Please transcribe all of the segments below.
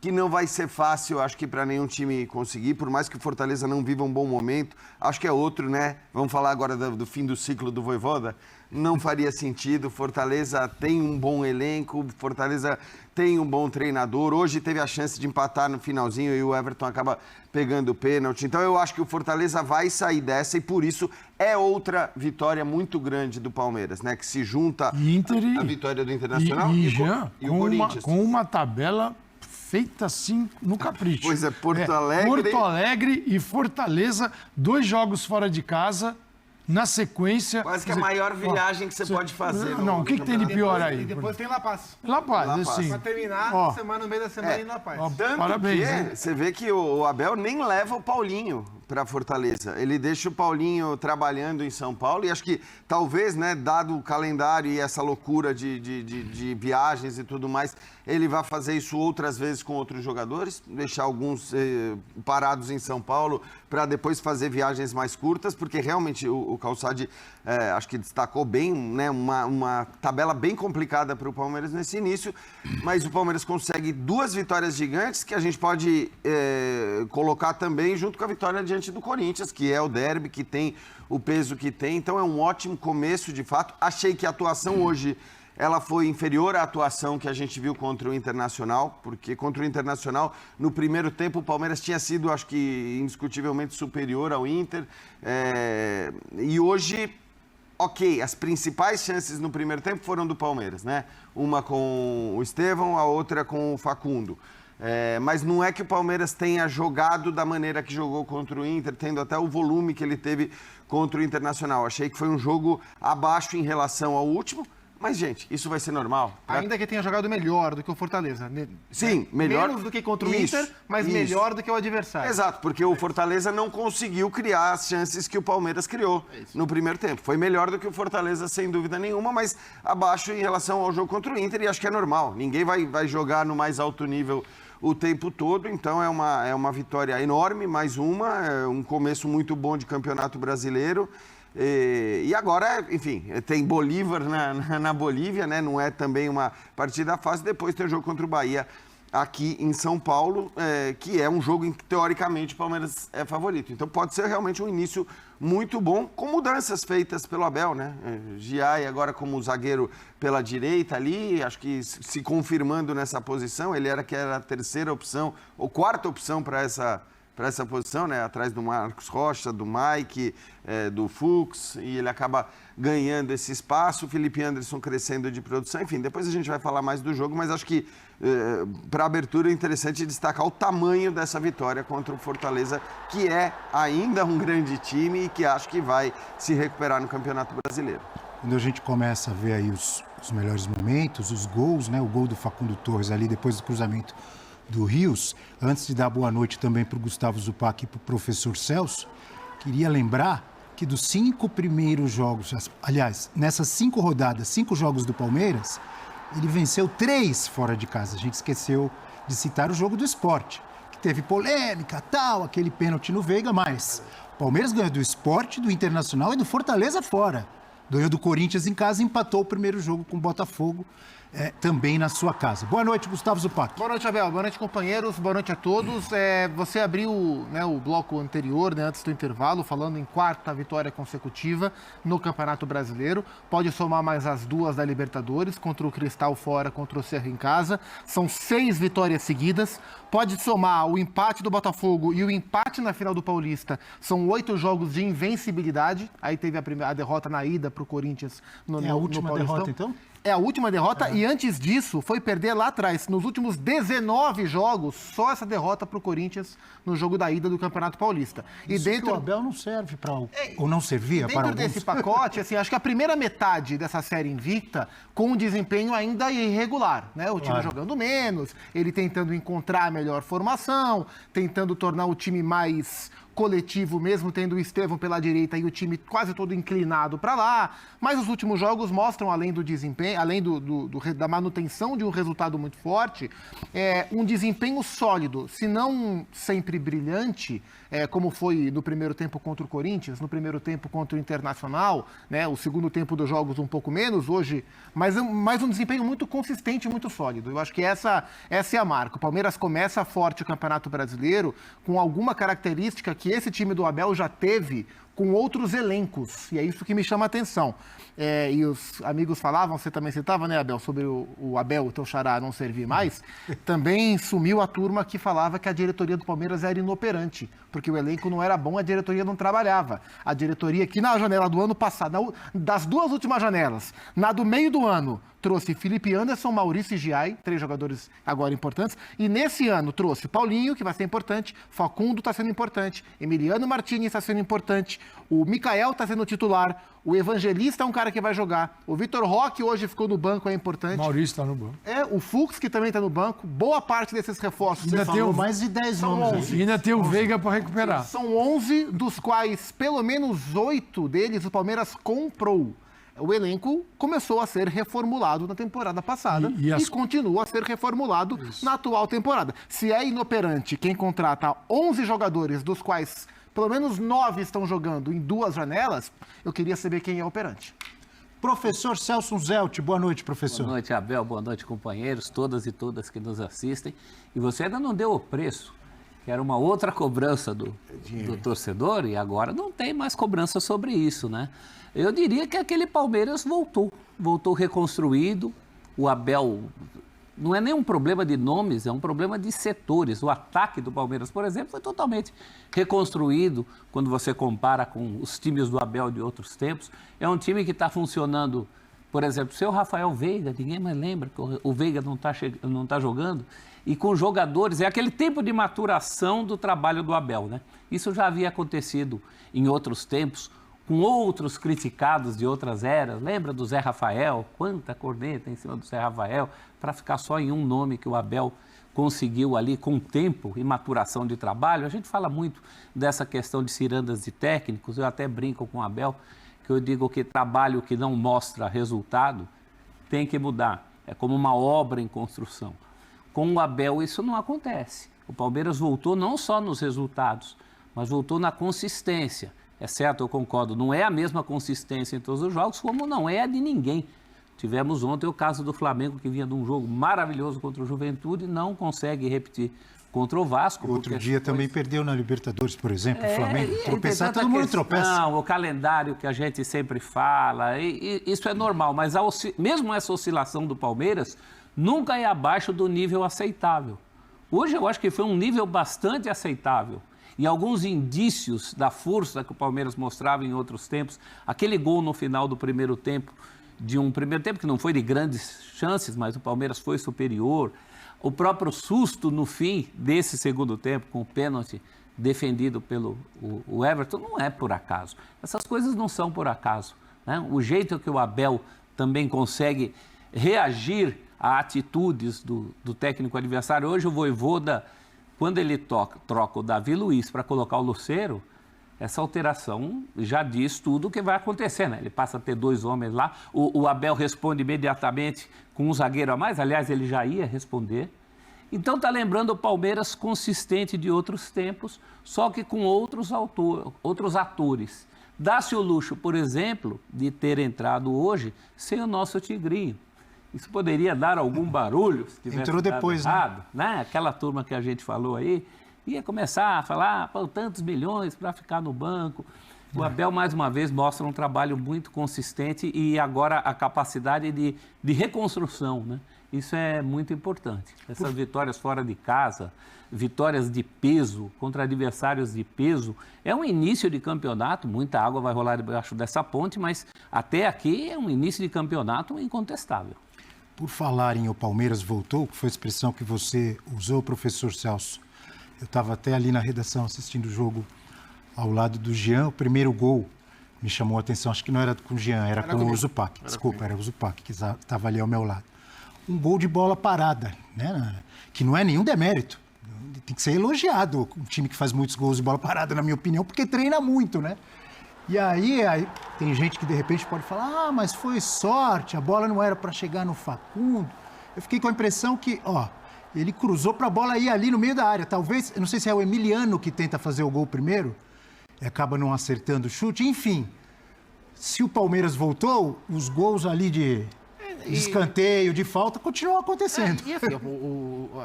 que não vai ser fácil, acho que para nenhum time conseguir, por mais que o Fortaleza não viva um bom momento, acho que é outro, né? Vamos falar agora do fim do ciclo do Vojvoda, não faria sentido, Fortaleza tem um bom elenco, Fortaleza tem um bom treinador, hoje teve a chance de empatar no finalzinho e o Everton acaba pegando o pênalti, então eu acho que o Fortaleza vai sair dessa e por isso é outra vitória muito grande do Palmeiras, né? Que se junta a vitória do Internacional e o Corinthians. Com uma tabela feita assim no capricho. Pois é, Porto Alegre e Fortaleza, 2 jogos fora de casa, na sequência... Quase que a maior viagem que você pode fazer. Não, o que tem de pior aí? E depois tem La Paz. La Paz, sim. Pra terminar, no meio da semana em La Paz. Parabéns. Você vê que o Abel nem leva o Paulinho para Fortaleza. Ele deixa o Paulinho trabalhando em São Paulo e acho que talvez, né, dado o calendário e essa loucura de viagens e tudo mais, ele vai fazer isso outras vezes com outros jogadores, deixar alguns parados em São Paulo para depois fazer viagens mais curtas, porque realmente o Calçade acho que destacou bem, né, uma tabela bem complicada para o Palmeiras nesse início, mas o Palmeiras consegue 2 vitórias gigantes que a gente pode colocar também junto com a vitória diante do Corinthians, que é o derby, que tem o peso que tem, então é um ótimo começo de fato. Achei que a atuação hoje ela foi inferior à atuação que a gente viu contra o Internacional, porque contra o Internacional, no primeiro tempo, o Palmeiras tinha sido, acho que, indiscutivelmente superior ao Inter. E hoje, ok, as principais chances no primeiro tempo foram do Palmeiras, né? Uma com o Estevão, a outra com o Facundo. Mas não é que o Palmeiras tenha jogado da maneira que jogou contra o Inter, tendo até o volume que ele teve contra o Internacional. Achei que foi um jogo abaixo em relação ao último. Mas, gente, isso vai ser normal. Ainda que tenha jogado melhor do que o Fortaleza. Sim, melhor. Menos do que contra o Inter, mas melhor do que o adversário. Exato, porque o Fortaleza não conseguiu criar as chances que o Palmeiras criou no primeiro tempo. Foi melhor do que o Fortaleza, sem dúvida nenhuma, mas abaixo em relação ao jogo contra o Inter, e acho que é normal. Ninguém vai jogar no mais alto nível o tempo todo, então é uma vitória enorme, mais um começo muito bom de Campeonato Brasileiro. E agora, enfim, tem Bolívar na Bolívia, né? Não é também uma partida fácil. Depois tem o jogo contra o Bahia aqui em São Paulo, que é um jogo em que, teoricamente, o Palmeiras é favorito. Então pode ser realmente um início muito bom, com mudanças feitas pelo Abel, né? Giai agora como zagueiro pela direita ali, acho que se confirmando nessa posição. Ele era a terceira opção, ou quarta opção para essa posição, né? Atrás do Marcos Rocha, do Mike, do Fux, e ele acaba ganhando esse espaço, o Felipe Anderson crescendo de produção, enfim, depois a gente vai falar mais do jogo, mas acho que para a abertura é interessante destacar o tamanho dessa vitória contra o Fortaleza, que é ainda um grande time e que acho que vai se recuperar no Campeonato Brasileiro. Quando a gente começa a ver aí os melhores momentos, os gols, né? O gol do Facundo Torres ali depois do cruzamento do Rios, antes de dar boa noite também para o Gustavo Zupac e para o professor Celso, queria lembrar que dos 5 primeiros jogos, aliás, nessas 5 rodadas, 5 jogos do Palmeiras, ele venceu 3 fora de casa. A gente esqueceu de citar o jogo do Sport, que teve polêmica, tal, aquele pênalti no Veiga, mas o Palmeiras ganhou do Sport, do Internacional e do Fortaleza fora. Ganhou do Corinthians em casa e empatou o primeiro jogo com o Botafogo, também na sua casa. Boa noite, Gustavo Zupac. Boa noite, Abel. Boa noite, companheiros. Boa noite a todos. Você abriu, né, o bloco anterior, né, antes do intervalo, falando em 4ª vitória consecutiva no Campeonato Brasileiro. Pode somar mais as 2 da Libertadores, contra o Cristal fora, contra o Cerro em casa. São 6 vitórias seguidas. Pode somar o empate do Botafogo e o empate na final do Paulista. São 8 jogos de invencibilidade. Aí teve a derrota na ida para o Corinthians no Paulistão. É a última derrota, então? É a última derrota e antes disso foi perder lá atrás. Nos últimos 19 jogos, só essa derrota para o Corinthians no jogo da ida do Campeonato Paulista. Isso e dentro que o Abel não serve para ou não servia para alguns. Dentro desse pacote, assim, acho que a primeira metade dessa série invicta com um desempenho ainda irregular, né? O time jogando menos, ele tentando encontrar a melhor formação, tentando tornar o time mais coletivo, mesmo tendo o Estevão pela direita e o time quase todo inclinado para lá. Mas os últimos jogos mostram, além do desempenho, além da manutenção de um resultado muito forte, um desempenho sólido, se não sempre brilhante, como foi no primeiro tempo contra o Corinthians, no primeiro tempo contra o Internacional, né? O segundo tempo dos jogos um pouco menos hoje, mas um desempenho muito consistente e muito sólido. Eu acho que essa é a marca. O Palmeiras começa forte o Campeonato Brasileiro com alguma característica que esse time do Abel já teve com outros elencos, e é isso que me chama a atenção. E os amigos falavam, você também citava, né, Abel, sobre o Abel, o teu xará, não servir mais. Também sumiu a turma que falava que a diretoria do Palmeiras era inoperante, porque o elenco não era bom, a diretoria não trabalhava. A diretoria que na janela do ano passado, das duas últimas janelas, na do meio do ano, trouxe Felipe Anderson, Maurício e Giai, 3 jogadores agora importantes, e nesse ano trouxe Paulinho, que vai ser importante, Facundo está sendo importante, Emiliano Martins está sendo importante, o Mikael está sendo titular, o Evangelista é um cara que vai jogar, o Vitor Roque hoje ficou no banco, é importante. Maurício está no banco. O Fux, que também está no banco, boa parte desses reforços. Ainda tem mais de 10 nomes. E ainda tem o Veiga para recuperar. São 11, dos quais pelo menos 8 deles o Palmeiras comprou. O elenco começou a ser reformulado na temporada passada e continua a ser reformulado na atual temporada. Se é inoperante quem contrata 11 jogadores, dos quais pelo menos 9 estão jogando em 2 janelas, eu queria saber quem é operante. Professor Celso Zelt, boa noite, professor. Boa noite, Abel, boa noite, companheiros, todas e todas que nos assistem. E você ainda não deu o preço, que era uma outra cobrança do torcedor, e agora não tem mais cobrança sobre isso, né? Eu diria que aquele Palmeiras voltou reconstruído. O Abel, não é nem um problema de nomes, é um problema de setores. O ataque do Palmeiras, por exemplo, foi totalmente reconstruído quando você compara com os times do Abel de outros tempos. É um time que está funcionando, por exemplo, seu Rafael Veiga, ninguém mais lembra que o Veiga não tá jogando, e com jogadores, é aquele tempo de maturação do trabalho do Abel, né? Isso já havia acontecido em outros tempos, com outros criticados de outras eras. Lembra do Zé Rafael? Quanta corneta em cima do Zé Rafael, para ficar só em um nome que o Abel conseguiu ali com tempo e maturação de trabalho. A gente fala muito dessa questão de cirandas de técnicos, eu até brinco com o Abel, que eu digo que trabalho que não mostra resultado tem que mudar. É como uma obra em construção. Com o Abel isso não acontece. O Palmeiras voltou não só nos resultados, mas voltou na consistência. É certo, eu concordo, não é a mesma consistência em todos os jogos, como não é a de ninguém. Tivemos ontem o caso do Flamengo, que vinha de um jogo maravilhoso contra o Juventude e não consegue repetir contra o Vasco. Outro dia também perdeu na Libertadores, por exemplo, o Flamengo. Tropeçar, todo mundo tropeça. Não, o calendário que a gente sempre fala, isso é normal, mas mesmo essa oscilação do Palmeiras nunca é abaixo do nível aceitável. Hoje eu acho que foi um nível bastante aceitável. E alguns indícios da força que o Palmeiras mostrava em outros tempos, aquele gol no final do primeiro tempo, de um primeiro tempo que não foi de grandes chances, mas o Palmeiras foi superior, o próprio susto no fim desse segundo tempo, com o pênalti defendido pelo o Everton, não é por acaso. Essas coisas não são por acaso, né? O jeito que o Abel também consegue reagir a atitudes do técnico adversário. Hoje o Vojvoda, quando ele troca o Davi Luiz para colocar o Lucero, essa alteração já diz tudo o que vai acontecer, né? Ele passa a ter 2 homens lá, o Abel responde imediatamente com um zagueiro a mais, aliás, ele já ia responder. Então está lembrando o Palmeiras consistente de outros tempos, só que com outros atores. Dá-se o luxo, por exemplo, de ter entrado hoje sem o nosso Tigrinho. Isso poderia dar algum barulho se tivesse Entrou depois, errado, né? Aquela turma que a gente falou aí, ia começar a falar, tantos milhões para ficar no banco. O Abel, mais uma vez, mostra um trabalho muito consistente e agora a capacidade de reconstrução, né? Isso é muito importante. Essas vitórias fora de casa, vitórias de peso contra adversários de peso, é um início de campeonato, muita água vai rolar debaixo dessa ponte, mas até aqui é um início de campeonato incontestável. Por falar em o Palmeiras voltou, que foi a expressão que você usou, professor Celso. Eu estava até ali na redação assistindo o jogo ao lado do Jean. O primeiro gol me chamou a atenção, acho que não era com o Jean, era com o Zupac. Desculpa, era o Zupac que estava ali ao meu lado. Um gol de bola parada, né? Que não é nenhum demérito. tem que ser elogiado, um time que faz muitos gols de bola parada, na minha opinião, porque treina muito, né? E aí tem gente que de repente pode falar, mas foi sorte, a bola não era para chegar no Facundo. Eu fiquei com a impressão que, ele cruzou para a bola ir ali no meio da área. Talvez, eu não sei se é o Emiliano que tenta fazer o gol primeiro, e acaba não acertando o chute, enfim. Se o Palmeiras voltou, os gols ali de escanteio, de falta, continuam acontecendo. E assim,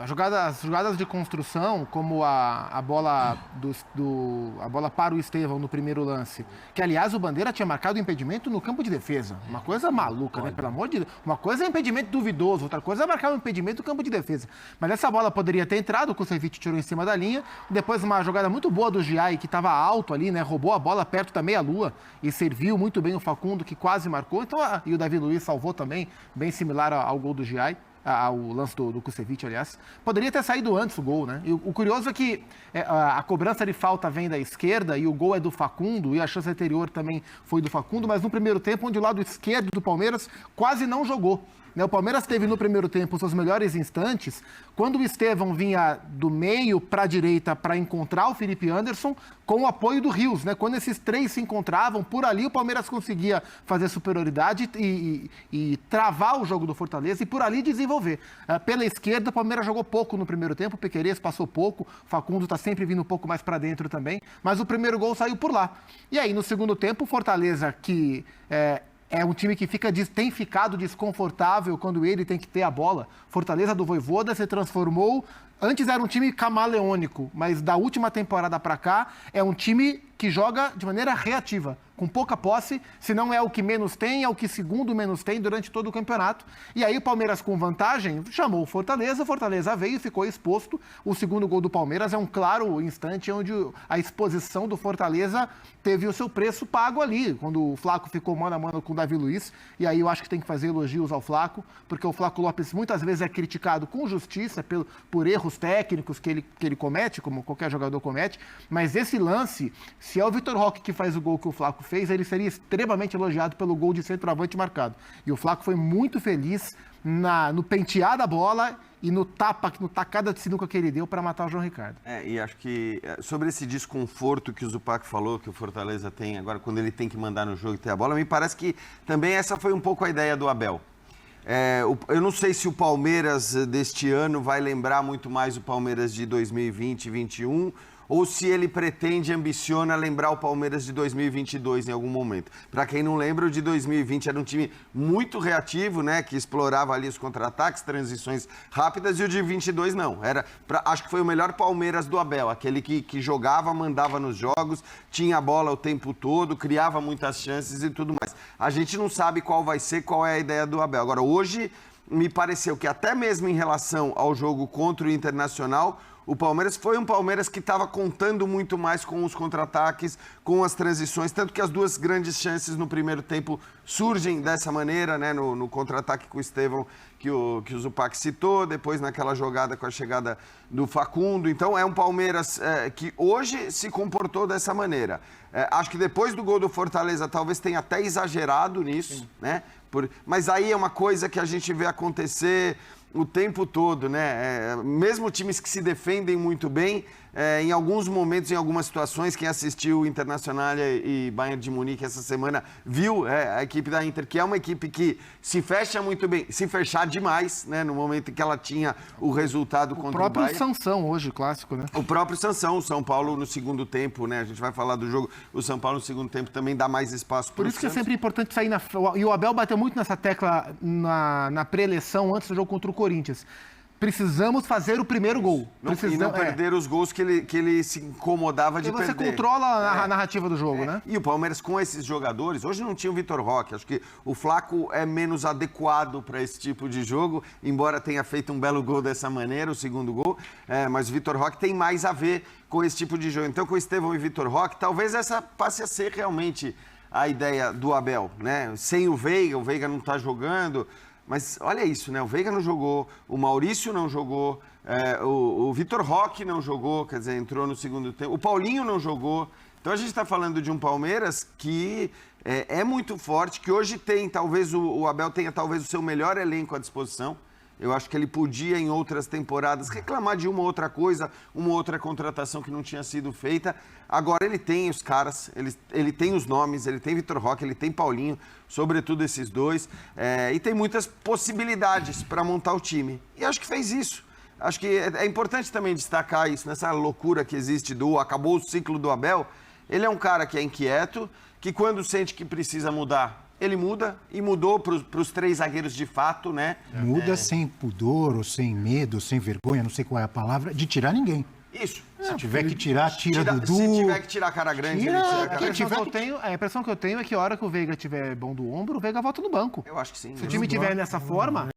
as jogadas de construção, como a bola a bola para o Estevão no primeiro lance, que aliás o Bandeira tinha marcado o impedimento no campo de defesa. Uma coisa maluca, né? Pelo amor de Deus. Uma coisa é impedimento duvidoso, outra coisa é marcar um impedimento no campo de defesa. Mas essa bola poderia ter entrado, o Kusevich tirou em cima da linha. Depois uma jogada muito boa do Giai, que estava alto ali, né? Roubou a bola perto da meia-lua e serviu muito bem o Facundo, que quase marcou. Então, e o Davi Luiz salvou também, bem similar ao gol do Giai, ao lance do Kusevich, aliás. Poderia ter saído antes o gol, né? E o curioso é que a cobrança de falta vem da esquerda e o gol é do Facundo, e a chance anterior também foi do Facundo, mas no primeiro tempo, onde o lado esquerdo do Palmeiras quase não jogou. O Palmeiras teve no primeiro tempo os seus melhores instantes, quando o Estevão vinha do meio para a direita para encontrar o Felipe Anderson, com o apoio do Rios, né? Quando esses três se encontravam, por ali o Palmeiras conseguia fazer superioridade e travar o jogo do Fortaleza e por ali desenvolver. Pela esquerda, o Palmeiras jogou pouco no primeiro tempo, o Pequerez passou pouco, o Facundo está sempre vindo um pouco mais para dentro também, mas o primeiro gol saiu por lá. E aí, no segundo tempo, o Fortaleza, que é um time que tem ficado desconfortável quando ele tem que ter a bola. Fortaleza do Vojvoda se transformou. Antes era um time camaleônico, mas da última temporada para cá é um time que joga de maneira reativa, com pouca posse, se não é o que menos tem, é o que segundo menos tem durante todo o campeonato. E aí o Palmeiras, com vantagem, chamou o Fortaleza veio e ficou exposto. O segundo gol do Palmeiras é um claro instante onde a exposição do Fortaleza teve o seu preço pago ali, quando o Flaco ficou mano a mano com o Davi Luiz. E aí eu acho que tem que fazer elogios ao Flaco, porque o Flaco Lopes muitas vezes é criticado com justiça por erros técnicos que ele comete, como qualquer jogador comete, mas esse lance, se é o Vitor Roque que faz o gol que o Flaco fez, ele seria extremamente elogiado pelo gol de centroavante marcado. E o Flaco foi muito feliz no pentear da bola e no tacada de sinuca que ele deu para matar o João Ricardo. E acho que sobre esse desconforto que o Zupac falou, que o Fortaleza tem agora quando ele tem que mandar no jogo e ter a bola, me parece que também essa foi um pouco a ideia do Abel. Eu não sei se o Palmeiras deste ano vai lembrar muito mais o Palmeiras de 2020 e 2021, ou se ele pretende, ambiciona lembrar o Palmeiras de 2022 em algum momento. Para quem não lembra, o de 2020 era um time muito reativo, né, que explorava ali os contra-ataques, transições rápidas, e o de 22 não. Acho que foi o melhor Palmeiras do Abel, aquele que jogava, mandava nos jogos, tinha a bola o tempo todo, criava muitas chances e tudo mais. A gente não sabe qual vai ser, qual é a ideia do Abel. Agora, hoje, me pareceu que até mesmo em relação ao jogo contra o Internacional, o Palmeiras foi um Palmeiras que estava contando muito mais com os contra-ataques, com as transições, tanto que as duas grandes chances no primeiro tempo surgem dessa maneira, né, no contra-ataque com o Estevão, que o Zupac citou, depois naquela jogada com a chegada do Facundo. Então é um Palmeiras que hoje se comportou dessa maneira. Acho que depois do gol do Fortaleza talvez tenha até exagerado nisso, né? Mas aí é uma coisa que a gente vê acontecer o tempo todo, né? Mesmo times que se defendem muito bem, em alguns momentos, em algumas situações, quem assistiu o Internacional e Bayern de Munique essa semana viu a equipe da Inter, que é uma equipe que se fecha muito bem, se fechar demais, né? No momento em que ela tinha o resultado contra o Bayern. O próprio Sansão hoje, clássico, né? O próprio Sansão, o São Paulo no segundo tempo, né? A gente vai falar do jogo, o São Paulo no segundo tempo também dá mais espaço para o Por isso que é sempre importante sair E o Abel bateu muito nessa tecla na pré-eleição antes do jogo contra o Corinthians. Precisamos fazer o primeiro gol. E não perder os gols que ele se incomodava de perder. Você controla a narrativa do jogo, né? E o Palmeiras com esses jogadores, hoje não tinha o Vitor Roque, acho que o Flaco é menos adequado para esse tipo de jogo, embora tenha feito um belo gol dessa maneira, o segundo gol, mas o Vitor Roque tem mais a ver com esse tipo de jogo. Então com o Estevão e Vitor Roque, talvez essa passe a ser realmente a ideia do Abel, né? Sem o Veiga não está jogando. Mas olha isso, né? O Veiga não jogou, o Maurício não jogou, o Vitor Roque não jogou, quer dizer, entrou no segundo tempo, o Paulinho não jogou. Então a gente está falando de um Palmeiras que é muito forte, que hoje tem, talvez o Abel tenha talvez o seu melhor elenco à disposição. Eu acho que ele podia, em outras temporadas, reclamar de uma outra coisa, uma outra contratação que não tinha sido feita. Agora ele tem os caras, ele tem os nomes, ele tem Vitor Roque, ele tem Paulinho, sobretudo esses dois, e tem muitas possibilidades para montar o time. E acho que fez isso. Acho que é importante também destacar isso, nessa loucura que existe acabou o ciclo do Abel. Ele é um cara que é inquieto, que quando sente que precisa mudar, ele muda e mudou para os 3 zagueiros de fato, né? Muda sem pudor, ou sem medo, ou sem vergonha, não sei qual é a palavra, de tirar ninguém. Isso. Se tiver que tirar, tira Dudu. Se tiver que tirar cara grande, Tira, ele tira cara A grande. impressão que eu tenho é que a hora que o Veiga tiver bom do ombro, o Veiga volta no banco. Eu acho que sim. Se o time tiver nessa forma,